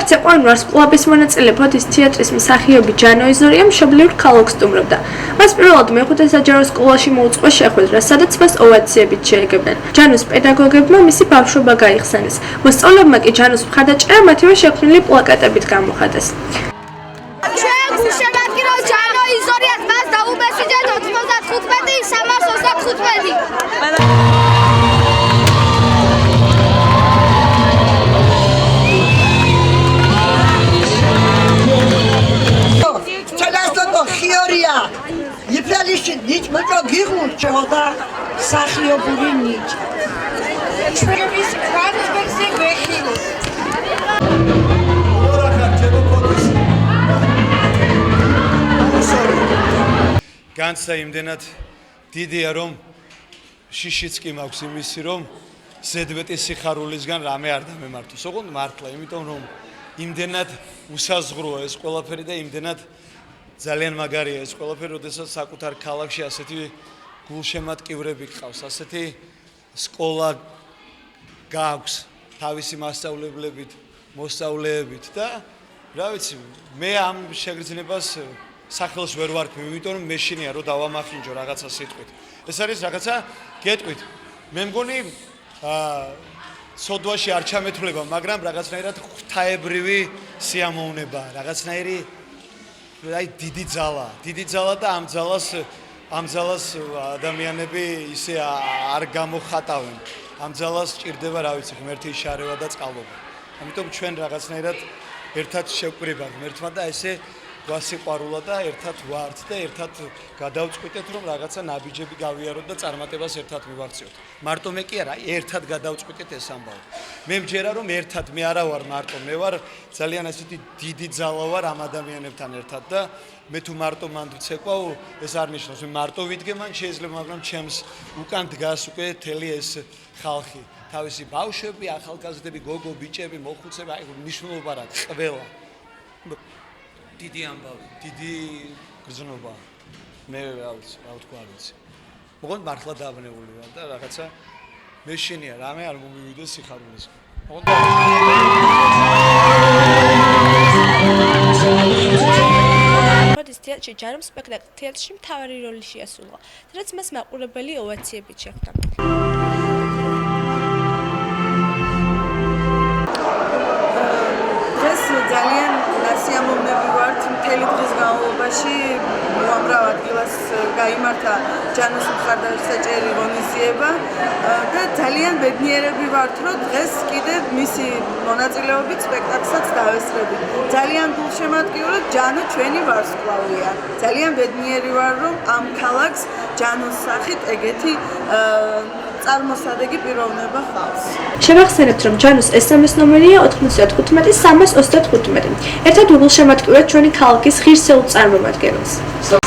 აქცია ყოველ ვარსკვლავის მონაწილეობით ის თეატრის მსახიობი ჯანო იზორია მშობლიურ ქალაქს სტუმრობდა. მას პირველად მეხუთე საჯარო სკოლაში მოუწყო შეხვედრა, სადაც მას ოვაციებით შეეგებნენ. ჯანოს პედაგოგებმა მისი ბავშვობა გაიხსენეს. მოსწავლეებმა კი ჯანოს მხარდაჭერა მათივე შექმნილი პლაკატებით გამოხატეს. ჯანო იზორიას მას დაუმესიჯეთ 95-325. Იფალიში ნიჭ მოჭო გიღურჩოდა სახიობური ნიჭ. ჩვენის ტრანსფერსი გვეხილო. განცდა იმდენად დიდია რომ შიშიც კი მაქვს იმისი რომ ზედმეტი სიხარულისგან რამე არ დამემართოს. ოღონდ მართლა, იმიტომ რომ იმდენად უსაზღვროა ეს ყველაფერი და იმდენად ძალიან მაგარია ეს ყველაფერი, როდესაც საკუთარ ქალაქში ასეთი გულშემატკივრები გყავს, ასეთი სკოლა გაქვს თავისი მასწავლებლებით, მოსწავლეებით და რა ვიცი, მე ამ შეგრძნებას სახელს ვერ ვარქმევ, იმიტომ რომ მეშინია რომ დავამახინჯო რაღაცა სიტყვით. ეს არის რაღაცა გეტყვით. მე მგონი სოდვაში არ ჩამეთვლება, მაგრამ რაღაცნაირად ღვთაებრივი სიამოვნებაა, რაღაცნაირი აი დიდი ძალა და ამ ძალას ადამიანები ისე არ გამოხატავენ. ამ ძალას ჭირდება, რა ვიცი, ღმერთის შარევა და წყალობა. ამიტომ ჩვენ რაღაცნაირად ერთად შევკრიბავ ღმერთმა და ესე გვასიყვარულა და ერთად ვართ და ერთად გადავწყვიტეთ, რომ რაღაცა ნაბიჯები გავიაროთ და წარმატებას ერთად მივაღწიოთ. მარტო მე კი არა, ერთად გადავწყვიტეთ ეს ამბავი. მე მჯერა რომ ერთად მე არა ვარ მარტო, მე ვარ ძალიან ასეთი დიდი ძალა ვარ ამ ადამიანებთან ერთად და მე თუ მარტო მან ვცეკვავ, ეს არ ნიშნავს, მე მარტო ვიდგე მან შეიძლება, მაგრამ ჩემს უკან დგას უკვე მთელი ეს ხალხი. თავისი ბავშვები, ახალგაზრდები, გოგო, ბიჭები, მოხუცები, აი მნიშვნელობა რა, ყველა. დიდი ამბავი, დიდი გრძნობა. მე რა ვიცი, რა ვთქვა არ ვიცი. მოღონ მართლა დაბნეული ვარ და რაღაცა მეშინია, რამე არ მომივიდეს სიხარულის. მოდის თეატრში ჯანომ სპექტაკლი თეატრში მთავარი როლი შეასრულა, სადაც მას მაყურებელი ოვაციებით შეხვდა. ძალიან სიამოვნები ვართ მთელი დღის განმავლობაში უამრავ ადგილას გაიმართა ჯანოს მხარდაჭერის ღონისძიება და ძალიან ბედნიერები ვართ, რომ დღეს კიდევ მისი მონაწილეობით სპექტაკლსაც დავესწრებით. ძალიან გულშემატკივრად ჯანო ჩვენი ვარსკვლავია. ძალიან ბედნიერი ვარ, რომ ამ ქალაქს ჯანოს სახით ეგეთი წარმოსადეგი პიროვნება ხავს. შევახსენებთ, რომ ჯანოს SMS ნომერია 95 325. ერთად უგულშემატკივრად ჩვენი ქალაქის ღირსეულ წარმომადგენელს.